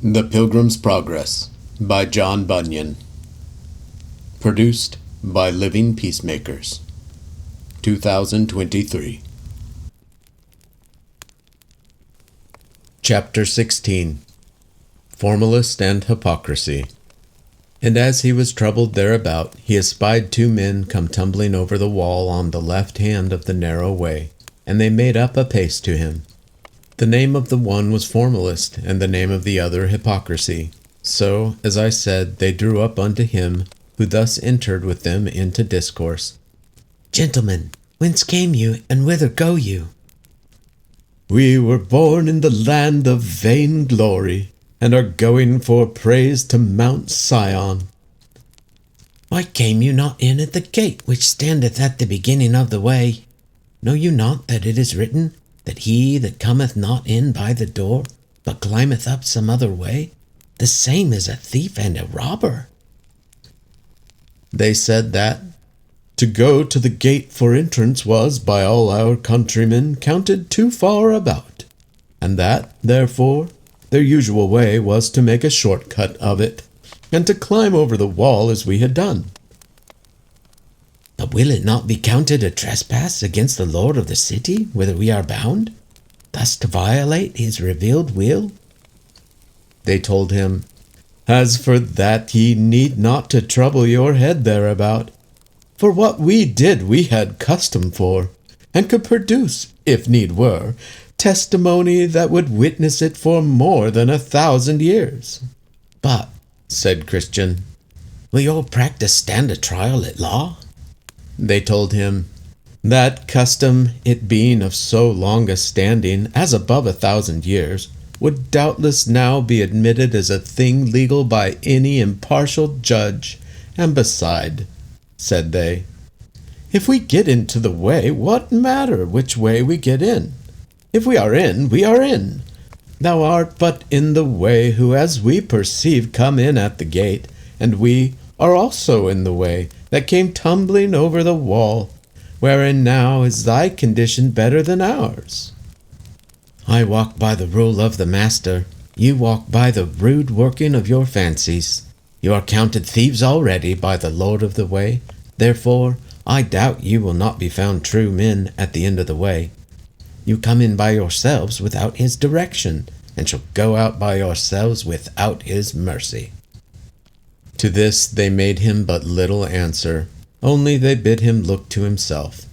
The Pilgrim's Progress by John Bunyan. Produced by Living Peacemakers. 2023. Chapter 16. Formalist and Hypocrisy. And as he was troubled thereabout, he espied two men come tumbling over the wall on the left hand of the narrow way, and they made up a pace to him. The name of the one was Formalist, and the name of the other Hypocrisy. So, as I said, they drew up unto him, who thus entered with them into discourse. Gentlemen, whence came you, and whither go you? We were born in the land of vain glory, and are going for praise to Mount Sion. Why came you not in at the gate which standeth at the beginning of the way? Know you not that it is written, that he that cometh not in by the door, but climbeth up some other way, the same is a thief and a robber? They said that to go to the gate for entrance was by all our countrymen counted too far about, and that, therefore, their usual way was to make a short cut of it, and to climb over the wall as we had done. But will it not be counted a trespass against the lord of the city, whither we are bound, thus to violate his revealed will? They told him, As for that, ye need not to trouble your head thereabout. For what we did we had custom for, and could produce, if need were, testimony that would witness it for more than 1,000 years. But, said Christian, will your practice stand a trial at law? They told him, That custom, it being of so long a standing as above 1,000 years, would doubtless now be admitted as a thing legal by any impartial judge, and beside, said they, if we get into the way, what matter which way we get in? If we are in, we are in. Thou art but in the way who, as we perceive, come in at the gate, and we are also in the way that came tumbling over the wall, wherein now is thy condition better than ours. I walk by the rule of the master, you walk by the rude working of your fancies. You are counted thieves already by the Lord of the way, therefore I doubt you will not be found true men at the end of the way. You come in by yourselves without his direction, and shall go out by yourselves without his mercy. To this they made him but little answer, only they bid him look to himself.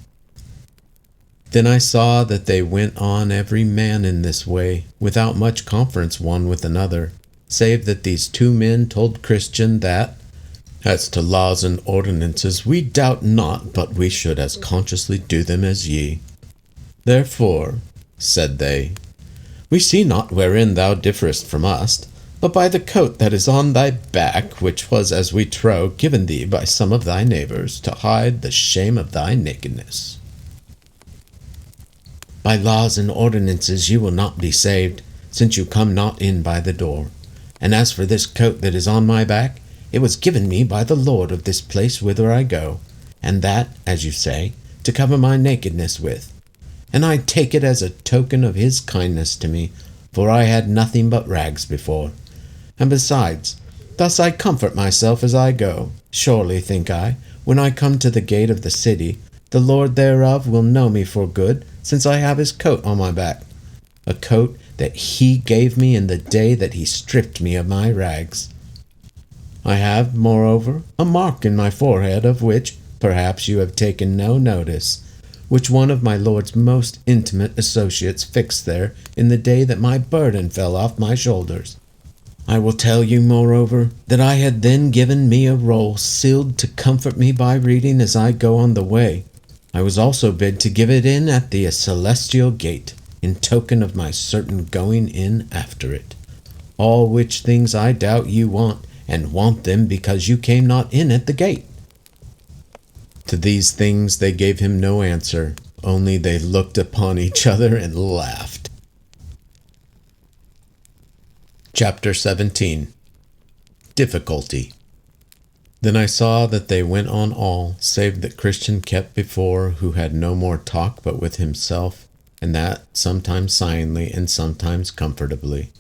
Then I saw that they went on every man in this way, without much conference one with another, save that these two men told Christian that, as to laws and ordinances, we doubt not but we should as consciously do them as ye. Therefore, said they, we see not wherein thou differest from us, but by the coat that is on thy back, which was, as we trow, given thee by some of thy neighbors, to hide the shame of thy nakedness. By laws and ordinances you will not be saved, since you come not in by the door. And as for this coat that is on my back, it was given me by the Lord of this place whither I go, and that, as you say, to cover my nakedness with. And I take it as a token of his kindness to me, for I had nothing but rags before. And besides, thus I comfort myself as I go. Surely, think I, when I come to the gate of the city, the Lord thereof will know me for good, since I have his coat on my back, a coat that he gave me in the day that he stripped me of my rags. I have, moreover, a mark in my forehead, of which, perhaps you have taken no notice, which one of my Lord's most intimate associates fixed there in the day that my burden fell off my shoulders. I will tell you, moreover, that I had then given me a roll sealed to comfort me by reading as I go on the way. I was also bid to give it in at the celestial gate, in token of my certain going in after it. All which things I doubt you want, and want them because you came not in at the gate. To these things they gave him no answer, only they looked upon each other and laughed. Chapter 17. Difficulty. Then I saw that they went on all, save that Christian kept before, who had no more talk but with himself, and that sometimes sighingly and sometimes comfortably.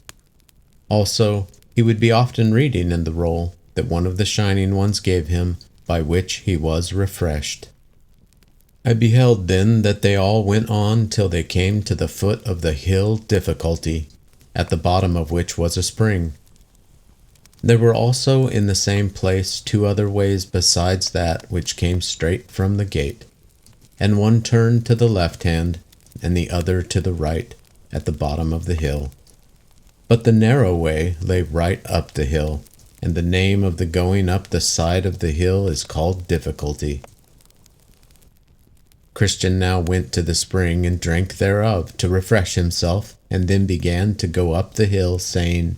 Also, he would be often reading in the roll that one of the Shining Ones gave him, by which he was refreshed. I beheld then that they all went on till they came to the foot of the hill Difficulty, at the bottom of which was a spring. There were also in the same place 2 other ways besides that which came straight from the gate, and one turned to the left hand, and the other to the right, at the bottom of the hill. But the narrow way lay right up the hill, and the name of the going up the side of the hill is called Difficulty. Christian now went to the spring and drank thereof to refresh himself, and then began to go up the hill, saying,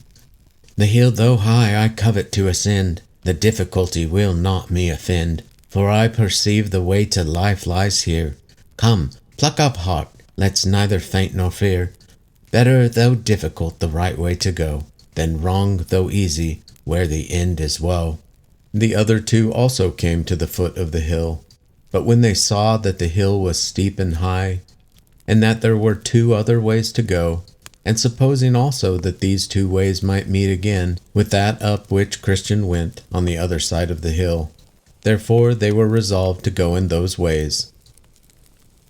The hill though high I covet to ascend, the difficulty will not me offend, for I perceive the way to life lies here. Come, pluck up heart, let's neither faint nor fear. Better though difficult the right way to go, than wrong though easy, where the end is woe. The other 2 also came to the foot of the hill, but when they saw that the hill was steep and high, and that there were 2 other ways to go, and supposing also that these 2 ways might meet again with that up which Christian went on the other side of the hill, therefore they were resolved to go in those ways.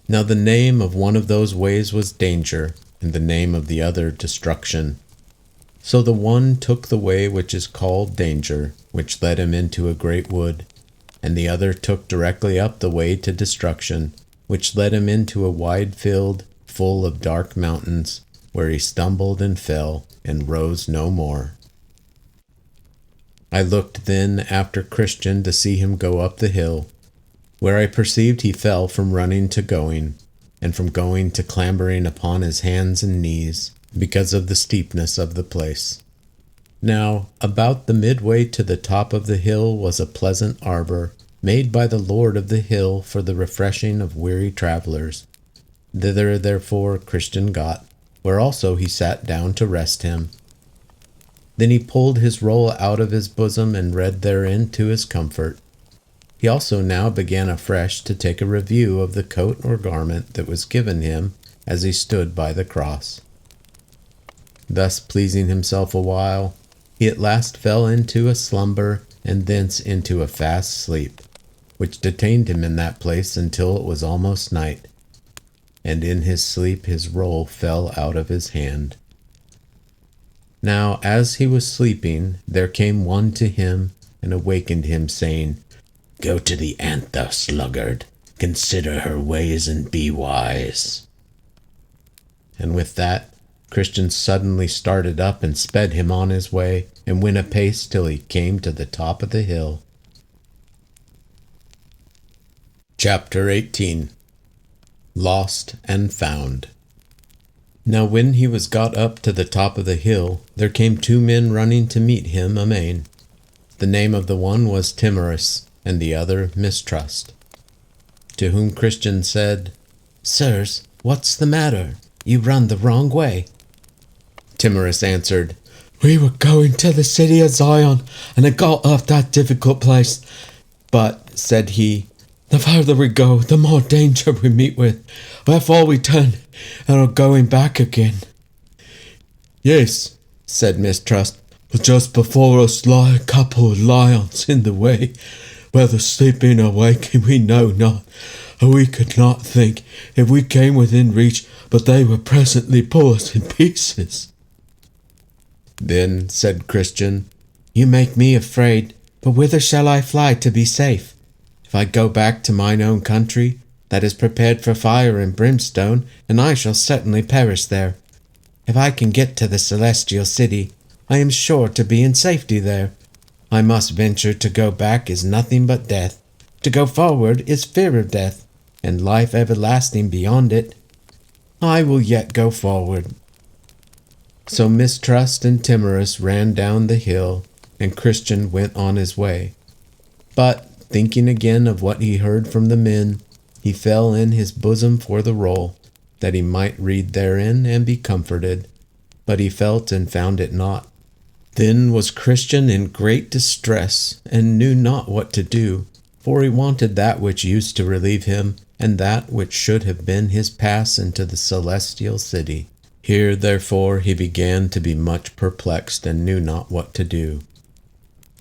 Now the name of one of those ways was Danger, and the name of the other Destruction. So the one took the way which is called Danger, which led him into a great wood, and the other took directly up the way to Destruction, which led him into a wide field full of dark mountains, where he stumbled and fell, and rose no more. I looked then after Christian to see him go up the hill, where I perceived he fell from running to going, and from going to clambering upon his hands and knees, because of the steepness of the place. Now, about the midway to the top of the hill was a pleasant arbor, made by the Lord of the hill for the refreshing of weary travelers. Thither therefore Christian got, where also he sat down to rest him. Then he pulled his roll out of his bosom and read therein to his comfort. He also now began afresh to take a review of the coat or garment that was given him as he stood by the cross. Thus pleasing himself a while, he at last fell into a slumber, and thence into a fast sleep, which detained him in that place until it was almost night. And in his sleep his roll fell out of his hand. Now as he was sleeping, there came one to him, and awakened him, saying, Go to the ant, thou sluggard, consider her ways and be wise. And with that, Christian suddenly started up and sped him on his way, and went apace till he came to the top of the hill. Chapter 18. Lost and Found. Now when he was got up to the top of the hill, there came 2 men running to meet him amain. The name of the one was Timorous, and the other Mistrust. To whom Christian said, Sirs, what's the matter? You run the wrong way. Timorous answered, We were going to the city of Zion, and had got up that difficult place. But, said he, the farther we go, the more danger we meet with. Wherefore we turn, and are going back again. Yes, said Mistrust, but just before us lie a couple of lions in the way, whether sleeping or waking we know not, and we could not think if we came within reach, but they would presently pull us in pieces. Then said Christian, You make me afraid, but whither shall I fly to be safe? If I go back to mine own country, that is prepared for fire and brimstone, and I shall certainly perish there. If I can get to the celestial city, I am sure to be in safety there. I must venture to go back is nothing but death. To go forward is fear of death, and life everlasting beyond it. I will yet go forward. So Mistrust and Timorous ran down the hill, and Christian went on his way. But, thinking again of what he heard from the men, he fell in his bosom for the roll, that he might read therein and be comforted. But he felt and found it not. Then was Christian in great distress, and knew not what to do, for he wanted that which used to relieve him, and that which should have been his pass into the celestial city. Here, therefore, he began to be much perplexed, and knew not what to do.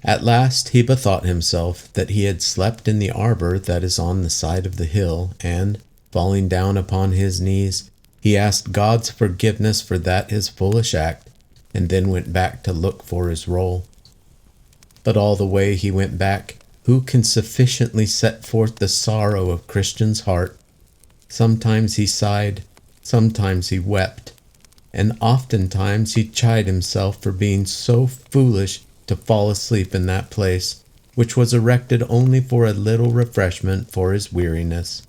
At last he bethought himself that he had slept in the arbor that is on the side of the hill, and, falling down upon his knees, he asked God's forgiveness for that his foolish act, and then went back to look for his roll. But all the way he went back, who can sufficiently set forth the sorrow of Christian's heart? Sometimes he sighed, sometimes he wept, and oftentimes he chid himself for being so foolish to fall asleep in that place, which was erected only for a little refreshment for his weariness.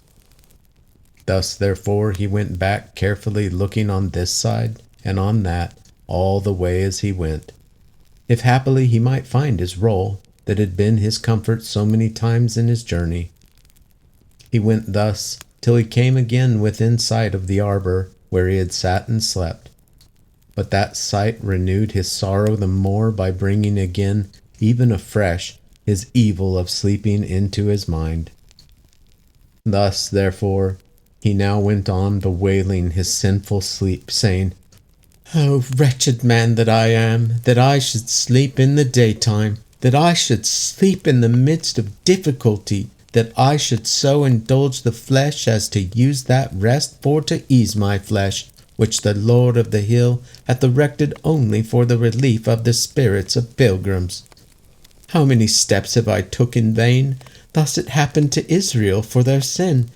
Thus, therefore, he went back carefully, looking on this side and on that all the way as he went, if happily he might find his roll that had been his comfort so many times in his journey. He went thus till he came again within sight of the arbor where he had sat and slept. But that sight renewed his sorrow the more by bringing again, even afresh, his evil of sleeping into his mind. Thus, therefore, he now went on bewailing his sinful sleep, saying, "O wretched man that I am, that I should sleep in the daytime, that I should sleep in the midst of difficulty, that I should so indulge the flesh as to use that rest for to ease my flesh, which the Lord of the hill hath erected only for the relief of the spirits of pilgrims. How many steps have I took in vain? Thus it happened to Israel for their sin.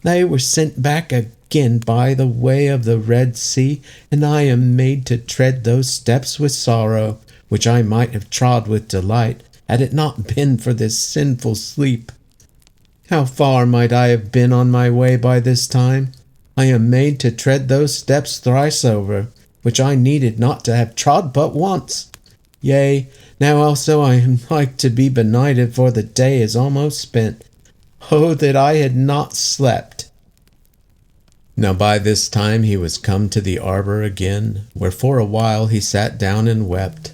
They were sent back again by the way of the Red Sea, and I am made to tread those steps with sorrow, which I might have trod with delight, had it not been for this sinful sleep. How far might I have been on my way by this time? I am made to tread those steps thrice over, which I needed not to have trod but once. Yea, now also I am like to be benighted, for the day is almost spent. Oh, that I had not slept!" Now by this time he was come to the arbor again, where for a while he sat down and wept.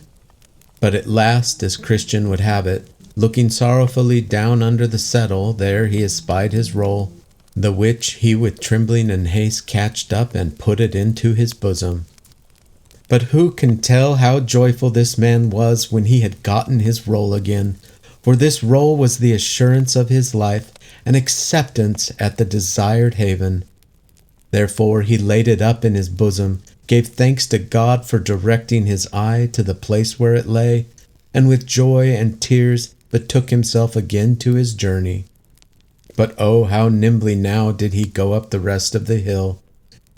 But at last, as Christian would have it, looking sorrowfully down under the settle, there he espied his roll, the which he with trembling and haste catched up and put it into his bosom. But who can tell how joyful this man was when he had gotten his roll again? For this roll was the assurance of his life, an acceptance at the desired haven. Therefore he laid it up in his bosom, gave thanks to God for directing his eye to the place where it lay, and with joy and tears betook himself again to his journey. But oh, how nimbly now did he go up the rest of the hill!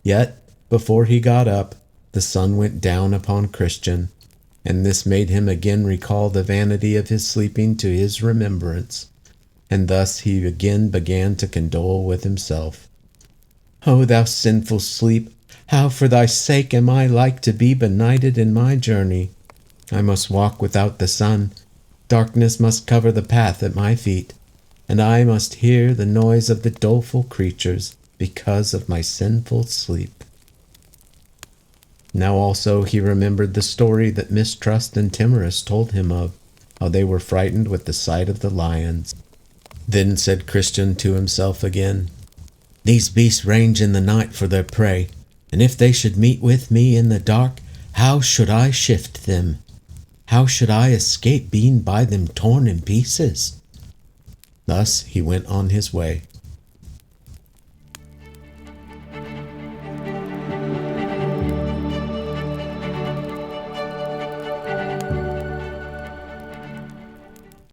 Yet, before he got up, the sun went down upon Christian, and this made him again recall the vanity of his sleeping to his remembrance, and thus he again began to condole with himself. "O thou sinful sleep, how for thy sake am I like to be benighted in my journey? I must walk without the sun, darkness must cover the path at my feet, and I must hear the noise of the doleful creatures because of my sinful sleep." Now also he remembered the story that Mistrust and Timorous told him of, how they were frightened with the sight of the lions. Then said Christian to himself again, "These beasts range in the night for their prey, and if they should meet with me in the dark, how should I shift them? How should I escape being by them torn in pieces?" Thus he went on his way.